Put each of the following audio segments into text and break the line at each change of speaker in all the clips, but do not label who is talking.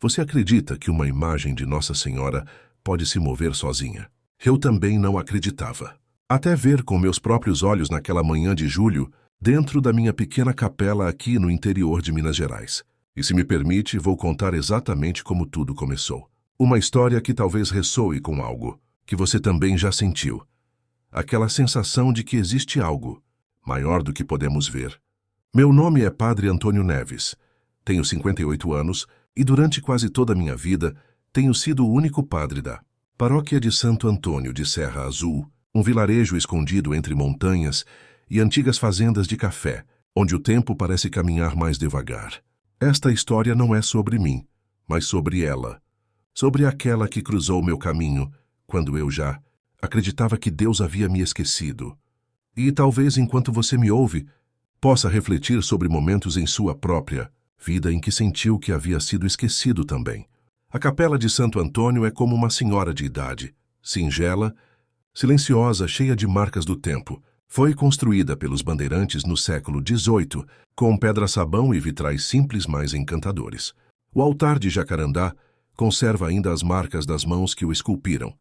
Você acredita que uma imagem de Nossa Senhora pode se mover sozinha? Eu também não acreditava. Até ver com meus próprios olhos naquela manhã de julho, dentro da minha pequena capela aqui no interior de Minas Gerais. E se me permite, vou contar exatamente como tudo começou. Uma história que talvez ressoe com algo que você também já sentiu. Aquela sensação de que existe algo maior do que podemos ver. Meu nome é Padre Antônio Neves. Tenho 58 anos e durante quase toda a minha vida tenho sido o único padre da Paróquia de Santo Antônio de Serra Azul, um vilarejo escondido entre montanhas e antigas fazendas de café, onde o tempo parece caminhar mais devagar. Esta história não é sobre mim, mas sobre ela. Sobre aquela que cruzou meu caminho, quando eu já acreditava que Deus havia me esquecido. E talvez enquanto você me ouve, possa refletir sobre momentos em sua própria vida em que sentiu que havia sido esquecido também. A Capela de Santo Antônio é como uma senhora de idade, singela, silenciosa, cheia de marcas do tempo. Foi construída pelos bandeirantes no século XVIII, com pedra-sabão e vitrais simples mais encantadores. O altar de jacarandá conserva ainda as marcas das mãos que o esculpiram.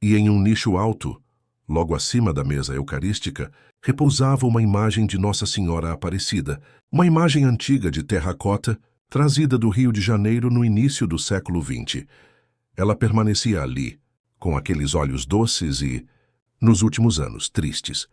E em um nicho alto, logo acima da mesa eucarística, repousava uma imagem de Nossa Senhora Aparecida, uma imagem antiga de terracota, trazida do Rio de Janeiro no início do século XX. Ela permanecia ali, com aqueles olhos doces e, nos últimos anos, tristes.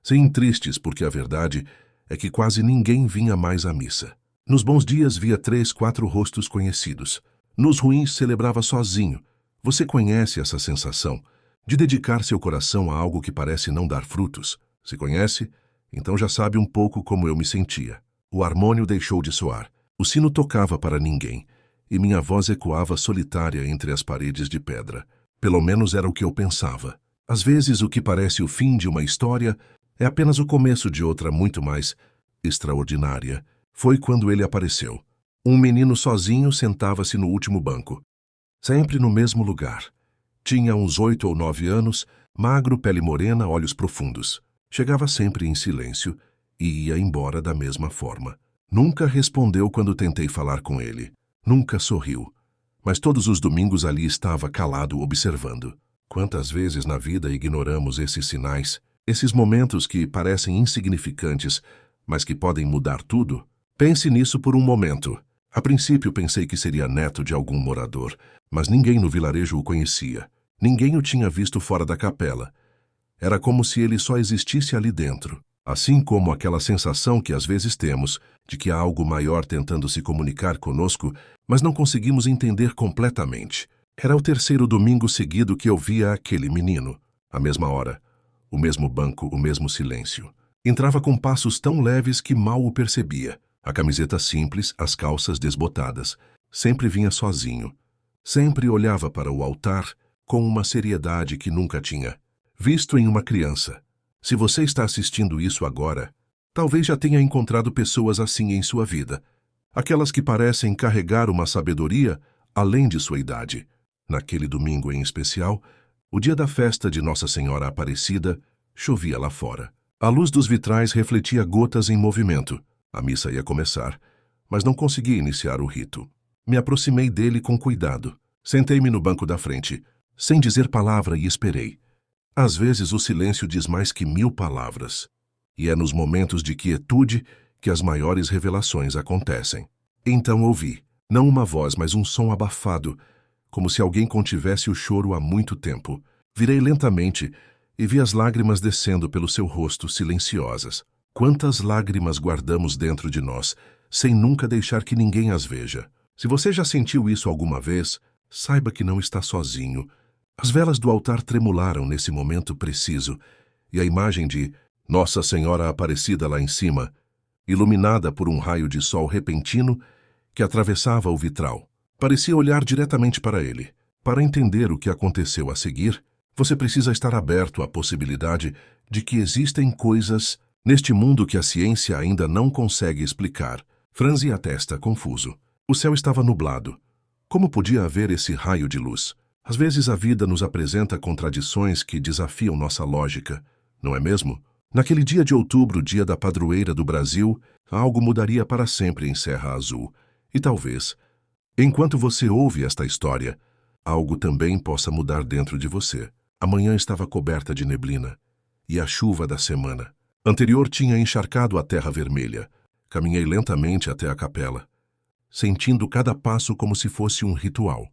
Sim, tristes, porque a verdade é que quase ninguém vinha mais à missa. Nos bons dias via 3, 4 rostos conhecidos. Nos ruins celebrava sozinho. Você conhece essa sensação de dedicar seu coração a algo que parece não dar frutos? Se conhece, então já sabe um pouco como eu me sentia. O harmônio deixou de soar. O sino tocava para ninguém, e minha voz ecoava solitária entre as paredes de pedra. Pelo menos era o que eu pensava. Às vezes o que parece o fim de uma história é apenas o começo de outra muito mais extraordinária. Foi quando ele apareceu. Um menino sozinho sentava-se no último banco, sempre no mesmo lugar. Tinha uns 8 ou 9 anos, magro, pele morena, olhos profundos. Chegava sempre em silêncio e ia embora da mesma forma. Nunca respondeu quando tentei falar com ele. Nunca sorriu. Mas todos os domingos ali estava calado observando. Quantas vezes na vida ignoramos esses sinais, esses momentos que parecem insignificantes, mas que podem mudar tudo? Pense nisso por um momento. A princípio pensei que seria neto de algum morador, mas ninguém no vilarejo o conhecia. Ninguém o tinha visto fora da capela. Era como se ele só existisse ali dentro. Assim como aquela sensação que às vezes temos de que há algo maior tentando se comunicar conosco, mas não conseguimos entender completamente. Era o 3º domingo seguido que eu via aquele menino. A mesma hora, o mesmo banco, o mesmo silêncio. Entrava com passos tão leves que mal o percebia. A camiseta simples, as calças desbotadas. Sempre vinha sozinho. Sempre olhava para o altar com uma seriedade que nunca tinha visto em uma criança. Se você está assistindo isso agora, talvez já tenha encontrado pessoas assim em sua vida. Aquelas que parecem carregar uma sabedoria além de sua idade. Naquele domingo em especial, o dia da festa de Nossa Senhora Aparecida, chovia lá fora. A luz dos vitrais refletia gotas em movimento. A missa ia começar, mas não consegui iniciar o rito. Me aproximei dele com cuidado. Sentei-me no banco da frente, sem dizer palavra, e esperei. Às vezes o silêncio diz mais que 1000 palavras. E é nos momentos de quietude que as maiores revelações acontecem. Então ouvi, não uma voz, mas um som abafado, como se alguém contivesse o choro há muito tempo. Virei lentamente e vi as lágrimas descendo pelo seu rosto, silenciosas. Quantas lágrimas guardamos dentro de nós, sem nunca deixar que ninguém as veja? Se você já sentiu isso alguma vez, saiba que não está sozinho. As velas do altar tremularam nesse momento preciso, e a imagem de Nossa Senhora Aparecida lá em cima, iluminada por um raio de sol repentino que atravessava o vitral, parecia olhar diretamente para ele. Para entender o que aconteceu a seguir, você precisa estar aberto à possibilidade de que existem coisas neste mundo que a ciência ainda não consegue explicar. Franzi a testa, confuso. O céu estava nublado. Como podia haver esse raio de luz? Às vezes a vida nos apresenta contradições que desafiam nossa lógica, não é mesmo? Naquele dia de outubro, dia da padroeira do Brasil, algo mudaria para sempre em Serra Azul. E talvez Enquanto você ouve esta história, algo também possa mudar dentro de você. A manhã estava coberta de neblina, e a chuva da semana anterior tinha encharcado a terra vermelha. Caminhei lentamente até a capela, sentindo cada passo como se fosse um ritual.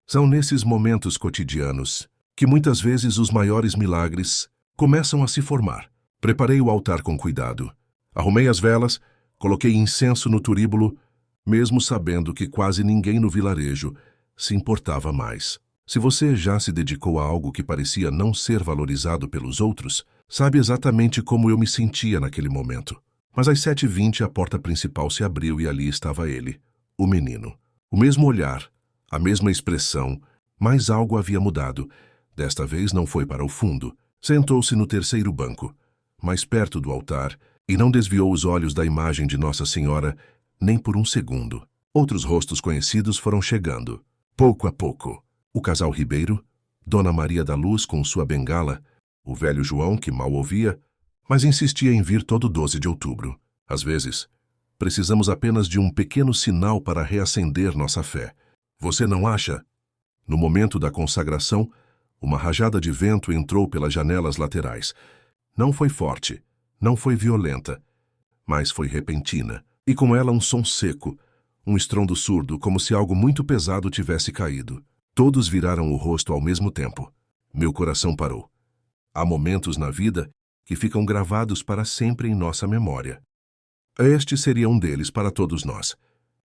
São nesses momentos cotidianos que muitas vezes os maiores milagres começam a se formar. Preparei o altar com cuidado. Arrumei as velas, coloquei incenso no turíbulo, mesmo sabendo que quase ninguém no vilarejo se importava mais. Se você já se dedicou a algo que parecia não ser valorizado pelos outros, sabe exatamente como eu me sentia naquele momento. Mas às 7h20 a porta principal se abriu e ali estava ele, o menino. O mesmo olhar, a mesma expressão, mas algo havia mudado. Desta vez não foi para o fundo. Sentou-se no terceiro banco, mais perto do altar, e não desviou os olhos da imagem de Nossa Senhora nem por um segundo. Outros rostos conhecidos foram chegando, pouco a pouco. O casal Ribeiro, Dona Maria da Luz com sua bengala, o velho João, que mal ouvia, mas insistia em vir todo 12 de outubro. Às vezes, precisamos apenas de um pequeno sinal para reacender nossa fé. Você não acha? No momento da consagração, uma rajada de vento entrou pelas janelas laterais. Não foi forte, não foi violenta, mas foi repentina, e com ela um som seco, um estrondo surdo, como se algo muito pesado tivesse caído. Todos viraram o rosto ao mesmo tempo. Meu coração parou. Há momentos na vida que ficam gravados para sempre em nossa memória. Este seria um deles para todos nós.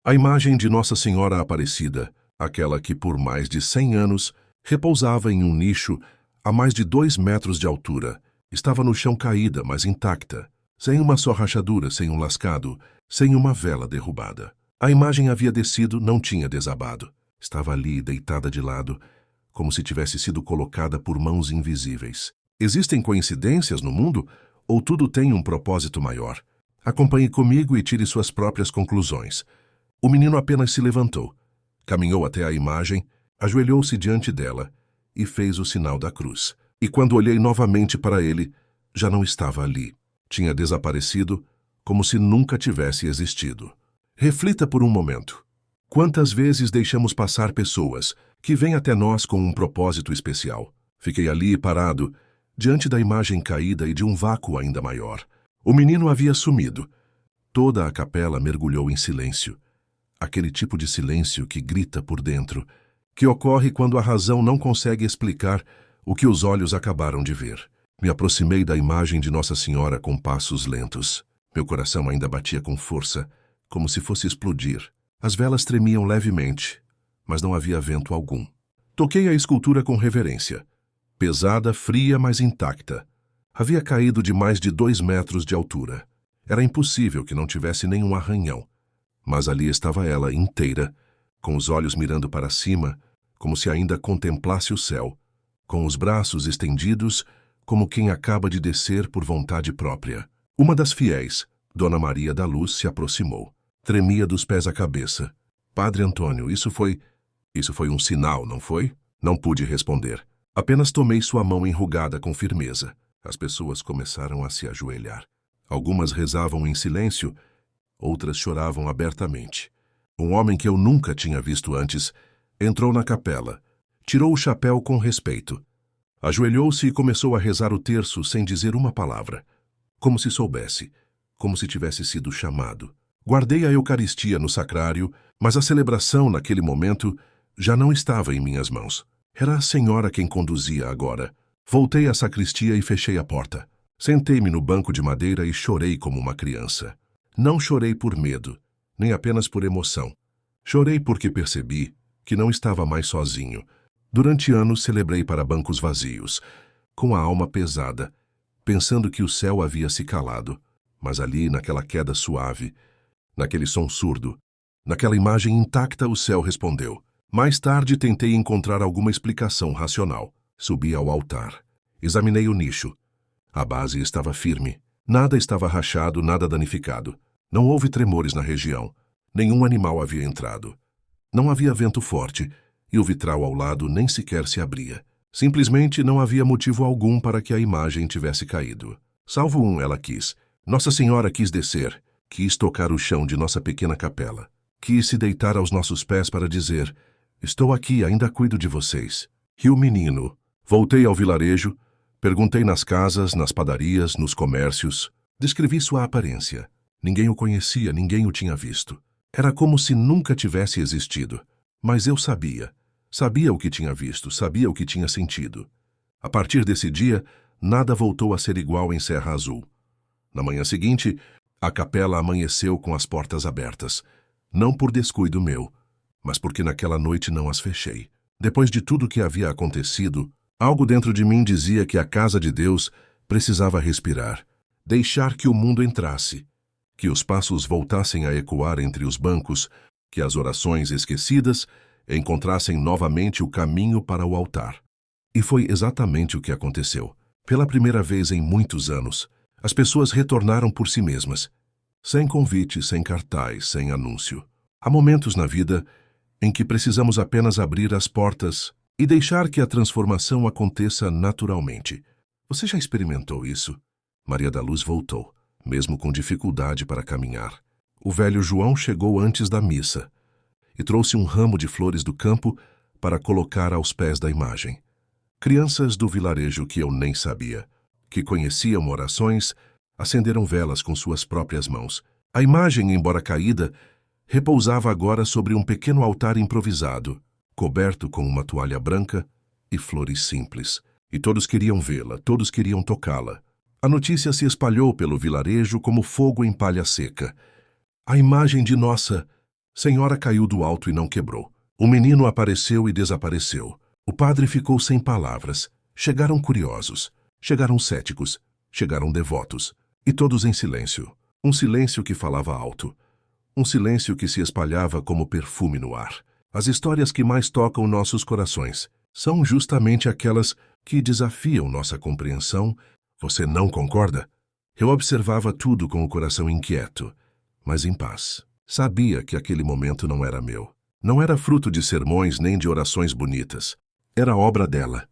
A imagem de Nossa Senhora Aparecida, aquela que por mais de 100 anos repousava em um nicho a mais de 2 metros de altura, estava no chão caída, mas intacta, sem uma só rachadura, sem um lascado, sem uma vela derrubada. A imagem havia descido, não tinha desabado. Estava ali, deitada de lado, como se tivesse sido colocada por mãos invisíveis. Existem coincidências no mundo, ou tudo tem um propósito maior? Acompanhe comigo e tire suas próprias conclusões. O menino apenas se levantou, caminhou até a imagem, ajoelhou-se diante dela e fez o sinal da cruz. E quando olhei novamente para ele, já não estava ali. Tinha desaparecido, como se nunca tivesse existido. Reflita por um momento. Quantas vezes deixamos passar pessoas que vêm até nós com um propósito especial? Fiquei ali parado, diante da imagem caída e de um vácuo ainda maior. O menino havia sumido. Toda a capela mergulhou em silêncio. Aquele tipo de silêncio que grita por dentro, que ocorre quando a razão não consegue explicar o que os olhos acabaram de ver. Me aproximei da imagem de Nossa Senhora com passos lentos. Meu coração ainda batia com força, como se fosse explodir. As velas tremiam levemente, mas não havia vento algum. Toquei a escultura com reverência. Pesada, fria, mas intacta. Havia caído de mais de 2 metros de altura. Era impossível que não tivesse nenhum arranhão. Mas ali estava ela, inteira, com os olhos mirando para cima, como se ainda contemplasse o céu, com os braços estendidos, como quem acaba de descer por vontade própria. Uma das fiéis, Dona Maria da Luz, se aproximou. Tremia dos pés à cabeça. Padre Antônio, isso foi um sinal, não foi? Não pude responder. Apenas tomei sua mão enrugada com firmeza. As pessoas começaram a se ajoelhar. Algumas rezavam em silêncio, outras choravam abertamente. Um homem que eu nunca tinha visto antes entrou na capela, tirou o chapéu com respeito. Ajoelhou-se e começou a rezar o terço sem dizer uma palavra, como se soubesse, como se tivesse sido chamado. Guardei a Eucaristia no sacrário, mas a celebração, naquele momento, já não estava em minhas mãos. Era a Senhora quem conduzia agora. Voltei à sacristia e fechei a porta. Sentei-me no banco de madeira e chorei como uma criança. Não chorei por medo, nem apenas por emoção. Chorei porque percebi que não estava mais sozinho. Durante anos celebrei para bancos vazios, com a alma pesada, pensando que o céu havia se calado. Mas ali, naquela queda suave, naquele som surdo, naquela imagem intacta, o céu respondeu. Mais tarde tentei encontrar alguma explicação racional. Subi ao altar. Examinei o nicho. A base estava firme. Nada estava rachado, nada danificado. Não houve tremores na região. Nenhum animal havia entrado. Não havia vento forte, e o vitral ao lado nem sequer se abria. Simplesmente não havia motivo algum para que a imagem tivesse caído. Salvo ela quis. Nossa Senhora quis descer, quis tocar o chão de nossa pequena capela. que se deitar aos nossos pés para dizer: estou aqui, ainda cuido de vocês. E o menino? Voltei ao vilarejo, perguntei nas casas, nas padarias, nos comércios. Descrevi sua aparência. Ninguém o conhecia, ninguém o tinha visto. Era como se nunca tivesse existido. Mas eu sabia. Sabia o que tinha visto, sabia o que tinha sentido. A partir desse dia, nada voltou a ser igual em Serra Azul. Na manhã seguinte, a capela amanheceu com as portas abertas. Não por descuido meu, mas porque naquela noite não as fechei. Depois de tudo que havia acontecido, algo dentro de mim dizia que a casa de Deus precisava respirar, deixar que o mundo entrasse, que os passos voltassem a ecoar entre os bancos, que as orações esquecidas encontrassem novamente o caminho para o altar. E foi exatamente o que aconteceu. Pela primeira vez em muitos anos, as pessoas retornaram por si mesmas, sem convite, sem cartaz, sem anúncio. Há momentos na vida em que precisamos apenas abrir as portas e deixar que a transformação aconteça naturalmente. Você já experimentou isso? Maria da Luz voltou, mesmo com dificuldade para caminhar. O velho João chegou antes da missa e trouxe um ramo de flores do campo para colocar aos pés da imagem. Crianças do vilarejo que eu nem sabia, que conheciam orações, acenderam velas com suas próprias mãos. A imagem, embora caída, repousava agora sobre um pequeno altar improvisado, coberto com uma toalha branca e flores simples. E todos queriam vê-la, todos queriam tocá-la. A notícia se espalhou pelo vilarejo como fogo em palha seca. A imagem de Nossa Senhora caiu do alto e não quebrou. O menino apareceu e desapareceu. O padre ficou sem palavras. Chegaram curiosos, chegaram céticos, chegaram devotos. E todos em silêncio. Um silêncio que falava alto. Um silêncio que se espalhava como perfume no ar. As histórias que mais tocam nossos corações são justamente aquelas que desafiam nossa compreensão. Você não concorda? Eu observava tudo com o coração inquieto, mas em paz. Sabia que aquele momento não era meu. Não era fruto de sermões nem de orações bonitas. Era obra dela.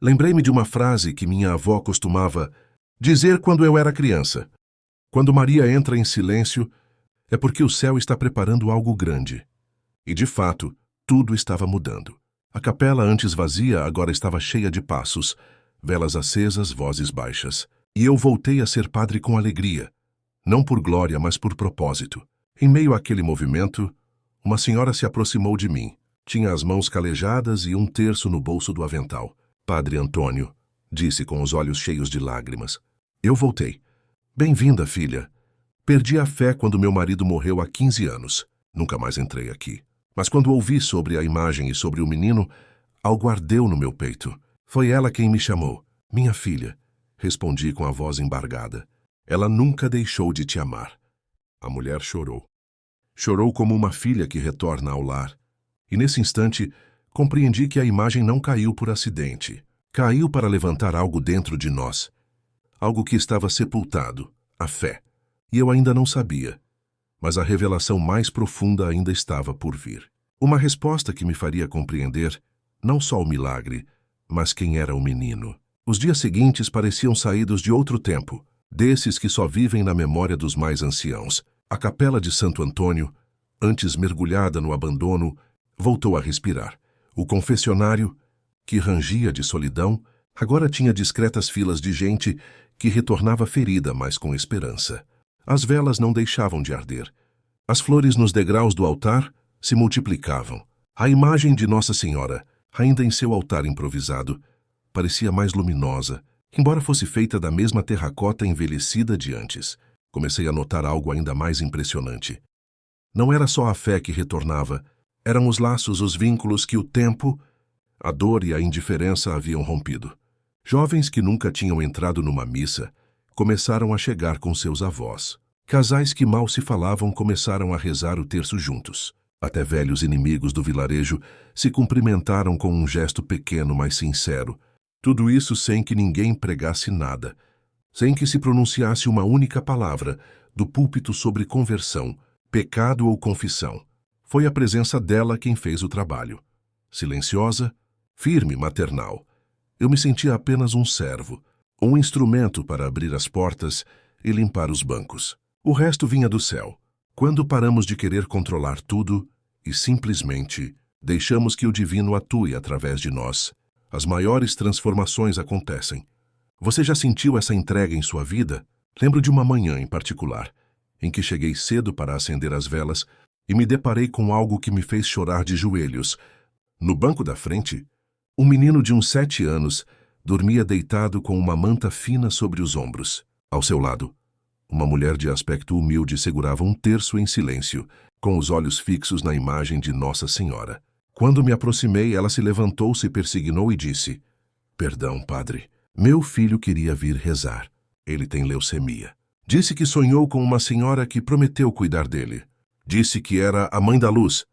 Lembrei-me de uma frase que minha avó costumava dizer quando eu era criança. Quando Maria entra em silêncio, é porque o céu está preparando algo grande. E, de fato, tudo estava mudando. A capela, antes vazia, agora estava cheia de passos, velas acesas, vozes baixas. E eu voltei a ser padre com alegria. Não por glória, mas por propósito. Em meio àquele movimento, uma senhora se aproximou de mim. Tinha as mãos calejadas e um terço no bolso do avental. Padre Antônio, disse com os olhos cheios de lágrimas. Eu voltei. Bem-vinda, filha. Perdi a fé quando meu marido morreu há 15 anos. Nunca mais entrei aqui. Mas quando ouvi sobre a imagem e sobre o menino, algo ardeu no meu peito. Foi ela quem me chamou. Minha filha, respondi com a voz embargada. Ela nunca deixou de te amar. A mulher chorou. Chorou como uma filha que retorna ao lar. E nesse instante, compreendi que a imagem não caiu por acidente. Caiu para levantar algo dentro de nós. Algo que estava sepultado, a fé. E eu ainda não sabia. Mas a revelação mais profunda ainda estava por vir. Uma resposta que me faria compreender não só o milagre, mas quem era o menino. Os dias seguintes pareciam saídos de outro tempo, desses que só vivem na memória dos mais anciãos. A capela de Santo Antônio, antes mergulhada no abandono, voltou a respirar. O confessionário, que rangia de solidão, agora tinha discretas filas de gente que retornava ferida, mas com esperança. As velas não deixavam de arder. As flores nos degraus do altar se multiplicavam. A imagem de Nossa Senhora, ainda em seu altar improvisado, parecia mais luminosa, embora fosse feita da mesma terracota envelhecida de antes. Comecei a notar algo ainda mais impressionante. Não era só a fé que retornava, eram os laços, os vínculos que o tempo, a dor e a indiferença haviam rompido. Jovens que nunca tinham entrado numa missa começaram a chegar com seus avós. Casais que mal se falavam começaram a rezar o terço juntos. Até velhos inimigos do vilarejo se cumprimentaram com um gesto pequeno, mas sincero. Tudo isso sem que ninguém pregasse nada, sem que se pronunciasse uma única palavra do púlpito sobre conversão, pecado ou confissão. Foi a presença dela quem fez o trabalho. Silenciosa, firme, maternal. Eu me sentia apenas um servo, um instrumento para abrir as portas e limpar os bancos. O resto vinha do céu. Quando paramos de querer controlar tudo e simplesmente deixamos que o divino atue através de nós, as maiores transformações acontecem. Você já sentiu essa entrega em sua vida? Lembro de uma manhã em particular, em que cheguei cedo para acender as velas e me deparei com algo que me fez chorar de joelhos. No banco da frente, um menino de uns 7 anos dormia deitado com uma manta fina sobre os ombros. Ao seu lado, uma mulher de aspecto humilde segurava um terço em silêncio, com os olhos fixos na imagem de Nossa Senhora. Quando me aproximei, ela se levantou-se, persignou e disse: "Perdão, padre. Meu filho queria vir rezar. Ele tem leucemia. Disse que sonhou com uma senhora que prometeu cuidar dele. Disse que era a mãe da luz.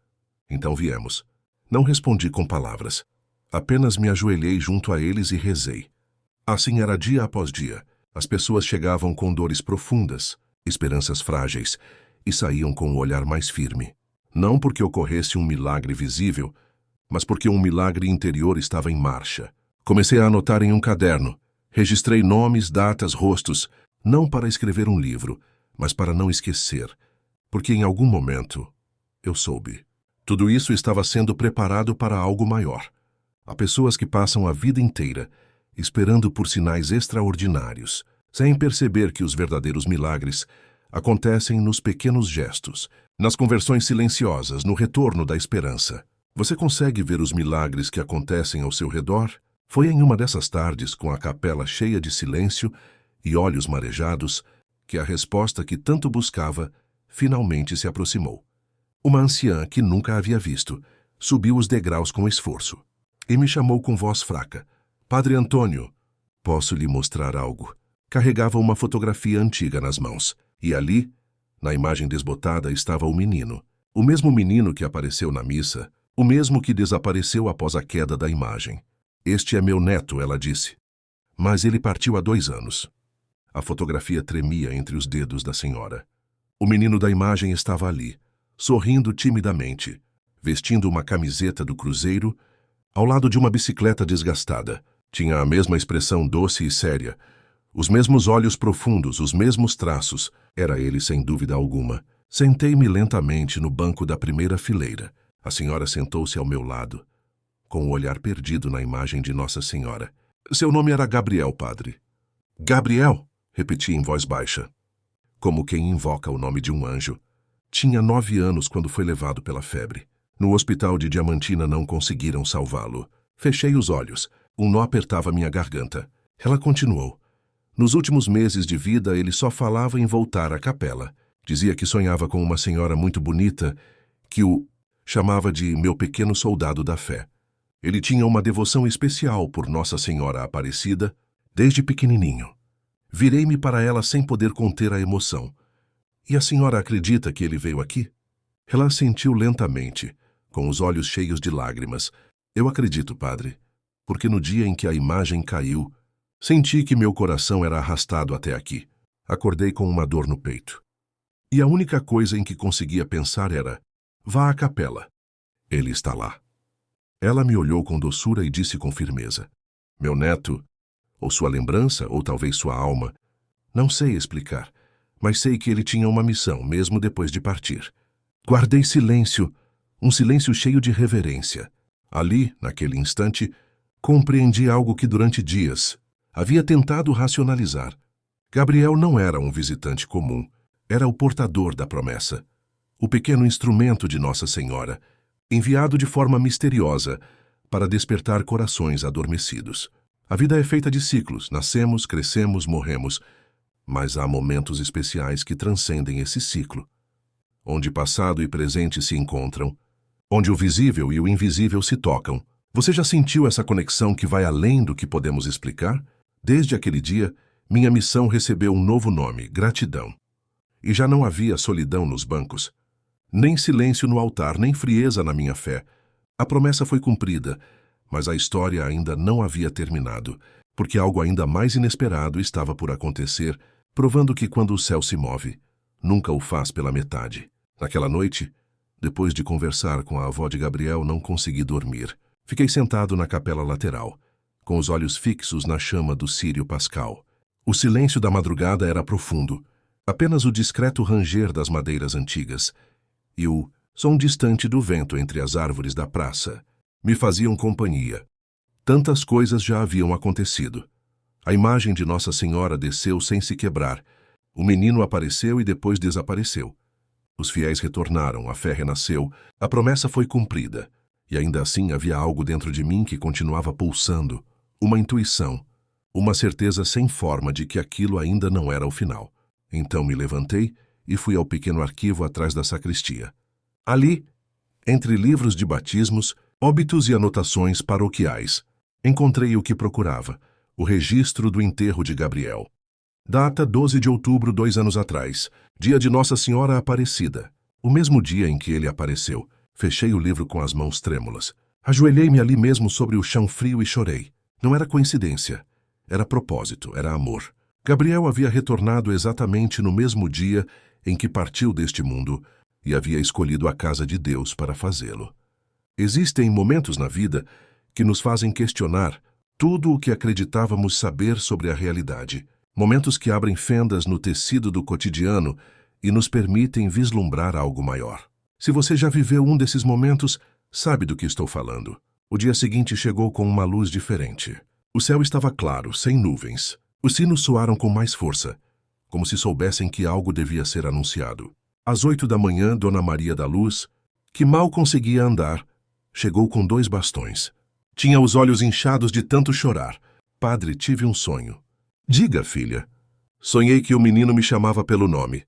Então viemos." Não respondi com palavras. Apenas me ajoelhei junto a eles e rezei. Assim era dia após dia. As pessoas chegavam com dores profundas, esperanças frágeis, e saíam com o olhar mais firme. Não porque ocorresse um milagre visível, mas porque um milagre interior estava em marcha. Comecei a anotar em um caderno. Registrei nomes, datas, rostos, não para escrever um livro, mas para não esquecer, porque em algum momento eu soube. Tudo isso estava sendo preparado para algo maior. Há pessoas que passam a vida inteira esperando por sinais extraordinários, sem perceber que os verdadeiros milagres acontecem nos pequenos gestos, nas conversões silenciosas, no retorno da esperança. Você consegue ver os milagres que acontecem ao seu redor? Foi em uma dessas tardes, com a capela cheia de silêncio e olhos marejados, que a resposta que tanto buscava finalmente se aproximou. Uma anciã que nunca havia visto subiu os degraus com esforço e me chamou com voz fraca: "Padre Antônio, posso lhe mostrar algo?" Carregava uma fotografia antiga nas mãos, e ali, na imagem desbotada, estava o menino. O mesmo menino que apareceu na missa, o mesmo que desapareceu após a queda da imagem. "Este é meu neto", ela disse. "Mas ele partiu há 2 anos." A fotografia tremia entre os dedos da senhora. O menino da imagem estava ali, sorrindo timidamente, vestindo uma camiseta do Cruzeiro, ao lado de uma bicicleta desgastada. Tinha a mesma expressão doce e séria, os mesmos olhos profundos, os mesmos traços. Era ele, sem dúvida alguma. Sentei-me lentamente no banco da primeira fileira. A senhora sentou-se ao meu lado, com o olhar perdido na imagem de Nossa Senhora. "Seu nome era Gabriel, padre." "Gabriel?" repeti em voz baixa, como quem invoca o nome de um anjo. Tinha 9 anos quando foi levado pela febre. No hospital de Diamantina não conseguiram salvá-lo. Fechei os olhos. Um nó apertava minha garganta. Ela continuou. "Nos últimos meses de vida, ele só falava em voltar à capela. Dizia que sonhava com uma senhora muito bonita, que o chamava de meu pequeno soldado da fé. Ele tinha uma devoção especial por Nossa Senhora Aparecida desde pequenininho. Virei-me para ela sem poder conter a emoção. E a senhora acredita que ele veio aqui?" Ela assentiu lentamente, com os olhos cheios de lágrimas. "Eu acredito, padre, porque no dia em que a imagem caiu, senti que meu coração era arrastado até aqui. Acordei com uma dor no peito. E a única coisa em que conseguia pensar era: vá à capela. Ele está lá." Ela me olhou com doçura e disse com firmeza: "Meu neto, ou sua lembrança, ou talvez sua alma, não sei explicar, mas sei que ele tinha uma missão, mesmo depois de partir." Guardei silêncio, um silêncio cheio de reverência. Ali, naquele instante, compreendi algo que durante dias havia tentado racionalizar. Gabriel não era um visitante comum, era o portador da promessa, o pequeno instrumento de Nossa Senhora, enviado de forma misteriosa para despertar corações adormecidos. A vida é feita de ciclos, nascemos, crescemos, morremos, mas há momentos especiais que transcendem esse ciclo, onde passado e presente se encontram, onde o visível e o invisível se tocam. Você já sentiu essa conexão que vai além do que podemos explicar? Desde aquele dia, minha missão recebeu um novo nome: gratidão. E já não havia solidão nos bancos, nem silêncio no altar, nem frieza na minha fé. A promessa foi cumprida, mas a história ainda não havia terminado, porque algo ainda mais inesperado estava por acontecer, provando que quando o céu se move, nunca o faz pela metade. Naquela noite, depois de conversar com a avó de Gabriel, não consegui dormir. Fiquei sentado na capela lateral, com os olhos fixos na chama do círio pascal. O silêncio da madrugada era profundo, Apenas o discreto ranger das madeiras antigas e o som distante do vento entre as árvores da praça me faziam companhia. Tantas coisas já haviam acontecido. A imagem de Nossa Senhora desceu sem se quebrar. O menino apareceu e depois desapareceu. Os fiéis retornaram, a fé renasceu, a promessa foi cumprida. E ainda assim havia algo dentro de mim que continuava pulsando, uma intuição, uma certeza sem forma de que aquilo ainda não era o final. Então me levantei e fui ao pequeno arquivo atrás da sacristia. Ali, entre livros de batismos, óbitos e anotações paroquiais, encontrei o que procurava, o registro do enterro de Gabriel. Data 12 de outubro, 2 anos atrás, dia de Nossa Senhora Aparecida. O mesmo dia em que ele apareceu, fechei o livro com as mãos trêmulas. Ajoelhei-me ali mesmo sobre o chão frio e chorei. Não era coincidência. Era propósito, era amor. Gabriel havia retornado exatamente no mesmo dia em que partiu deste mundo e havia escolhido a casa de Deus para fazê-lo. Existem momentos na vida que nos fazem questionar tudo o que acreditávamos saber sobre a realidade. Momentos que abrem fendas no tecido do cotidiano e nos permitem vislumbrar algo maior. Se você já viveu um desses momentos, sabe do que estou falando. O dia seguinte chegou com uma luz diferente. O céu estava claro, sem nuvens. Os sinos soaram com mais força, como se soubessem que algo devia ser anunciado. Às 8 da manhã, Dona Maria da Luz, que mal conseguia andar, chegou com 2 bastões. Tinha os olhos inchados de tanto chorar. Padre, tive um sonho. Diga, filha. Sonhei que o menino me chamava pelo nome.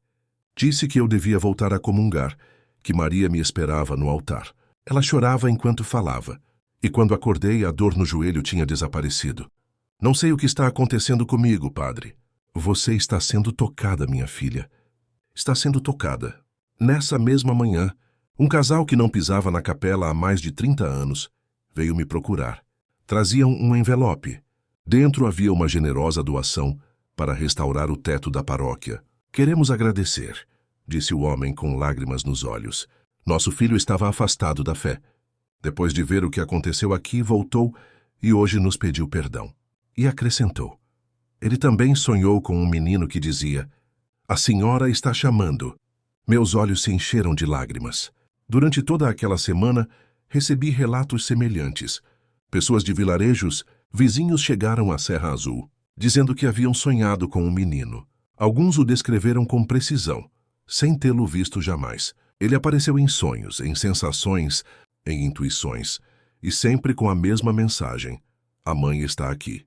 Disse que eu devia voltar a comungar, que Maria me esperava no altar. Ela chorava enquanto falava, e quando acordei, a dor no joelho tinha desaparecido. Não sei o que está acontecendo comigo, padre. Você está sendo tocada, minha filha. Está sendo tocada. Nessa mesma manhã, um casal que não pisava na capela há mais de 30 anos veio me procurar. Traziam um envelope. Dentro havia uma generosa doação para restaurar o teto da paróquia. Queremos agradecer, disse o homem com lágrimas nos olhos. Nosso filho estava afastado da fé. Depois de ver o que aconteceu aqui, voltou e hoje nos pediu perdão. E acrescentou. Ele também sonhou com um menino que dizia: "A senhora está chamando." Meus olhos se encheram de lágrimas. Durante toda aquela semana, recebi relatos semelhantes. Pessoas de vilarejos, vizinhos chegaram à Serra Azul, dizendo que haviam sonhado com um menino. Alguns o descreveram com precisão, sem tê-lo visto jamais. Ele apareceu em sonhos, em sensações, em intuições, e sempre com a mesma mensagem: a mãe está aqui.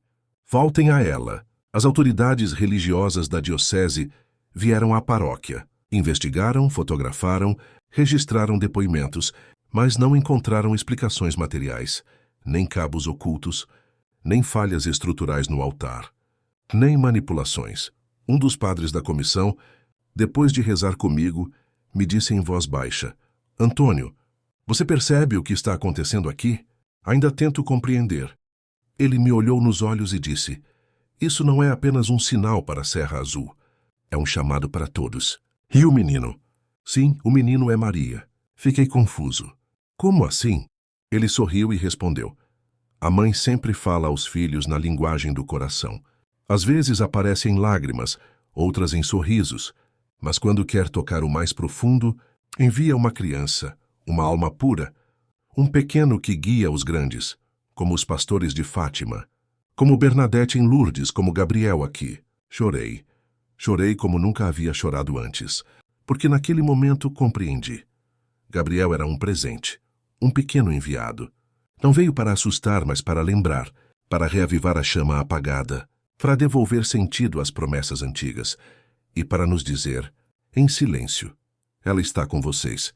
Voltem a ela. As autoridades religiosas da diocese vieram à paróquia. Investigaram, fotografaram, registraram depoimentos, mas não encontraram explicações materiais, nem cabos ocultos, nem falhas estruturais no altar, nem manipulações. Um dos padres da comissão, depois de rezar comigo, me disse em voz baixa: "Antônio, você percebe o que está acontecendo aqui? Ainda tento compreender." Ele me olhou nos olhos e disse: "Isso não é apenas um sinal para a Serra Azul. É um chamado para todos." E o menino? Sim, o menino é Maria. Fiquei confuso. Como assim? Ele sorriu e respondeu: "A mãe sempre fala aos filhos na linguagem do coração. Às vezes aparece em lágrimas, outras em sorrisos, mas quando quer tocar o mais profundo, envia uma criança, uma alma pura, um pequeno que guia os grandes, como os pastores de Fátima, como Bernadette em Lourdes, como Gabriel aqui." Chorei. Chorei como nunca havia chorado antes, porque naquele momento compreendi. Gabriel era um presente, um pequeno enviado. Não veio para assustar, mas para lembrar, para reavivar a chama apagada, para devolver sentido às promessas antigas e para nos dizer, em silêncio: ela está com vocês.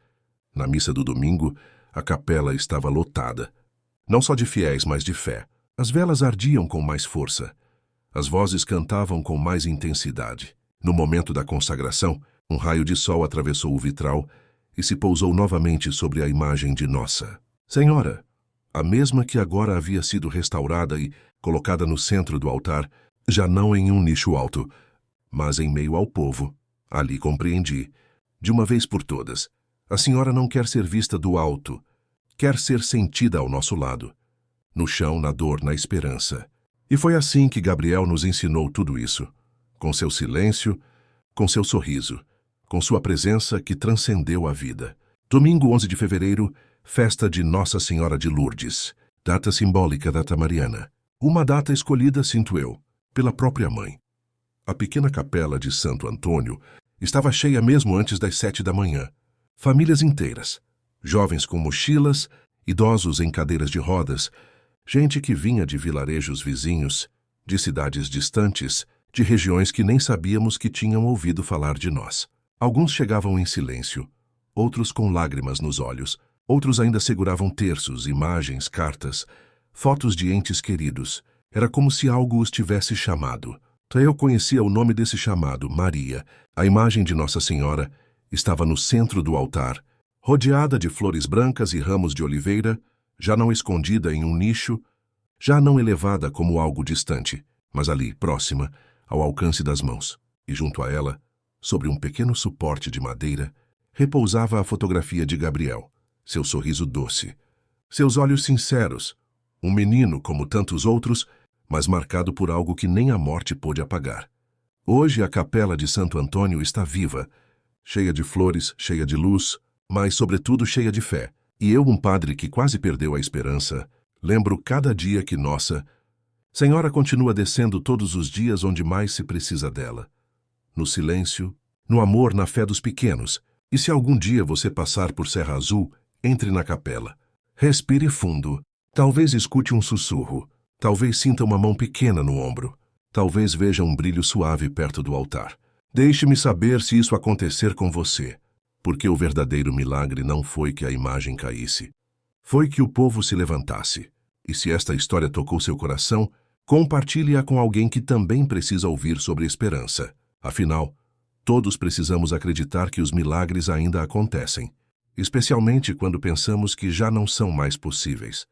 Na missa do domingo, a capela estava lotada. Não só de fiéis, mas de fé. As velas ardiam com mais força. As vozes cantavam com mais intensidade. No momento da consagração, um raio de sol atravessou o vitral e se pousou novamente sobre a imagem de Nossa Senhora, a mesma que agora havia sido restaurada e colocada no centro do altar, já não em um nicho alto, mas em meio ao povo. Ali compreendi, de uma vez por todas, a senhora não quer ser vista do alto, quer ser sentida ao nosso lado, no chão, na dor, na esperança. E foi assim que Gabriel nos ensinou tudo isso, com seu silêncio, com seu sorriso, com sua presença que transcendeu a vida. Domingo 11 de fevereiro, festa de Nossa Senhora de Lourdes, data simbólica da Tamariana. Uma data escolhida, sinto eu, pela própria mãe. A pequena capela de Santo Antônio estava cheia mesmo antes das 7 da manhã. Famílias inteiras, jovens com mochilas, idosos em cadeiras de rodas, gente que vinha de vilarejos vizinhos, de cidades distantes, de regiões que nem sabíamos que tinham ouvido falar de nós. Alguns chegavam em silêncio, outros com lágrimas nos olhos, outros ainda seguravam terços, imagens, cartas, fotos de entes queridos. Era como se algo os tivesse chamado. Eu conhecia o nome desse chamado, Maria. A imagem de Nossa Senhora estava no centro do altar, rodeada de flores brancas e ramos de oliveira, já não escondida em um nicho, já não elevada como algo distante, mas ali, próxima, ao alcance das mãos. E junto a ela, sobre um pequeno suporte de madeira, repousava a fotografia de Gabriel, seu sorriso doce, seus olhos sinceros, um menino como tantos outros, mas marcado por algo que nem a morte pôde apagar. Hoje a capela de Santo Antônio está viva, cheia de flores, cheia de luz, mas sobretudo cheia de fé. E eu, um padre que quase perdeu a esperança, lembro cada dia que Nossa Senhora continua descendo todos os dias onde mais se precisa dela. No silêncio, no amor, na fé dos pequenos. E se algum dia você passar por Serra Azul, entre na capela. Respire fundo. Talvez escute um sussurro. Talvez sinta uma mão pequena no ombro. Talvez veja um brilho suave perto do altar. Deixe-me saber se isso acontecer com você, porque o verdadeiro milagre não foi que a imagem caísse. Foi que o povo se levantasse. E se esta história tocou seu coração, compartilhe-a com alguém que também precisa ouvir sobre esperança. Afinal, todos precisamos acreditar que os milagres ainda acontecem, especialmente quando pensamos que já não são mais possíveis.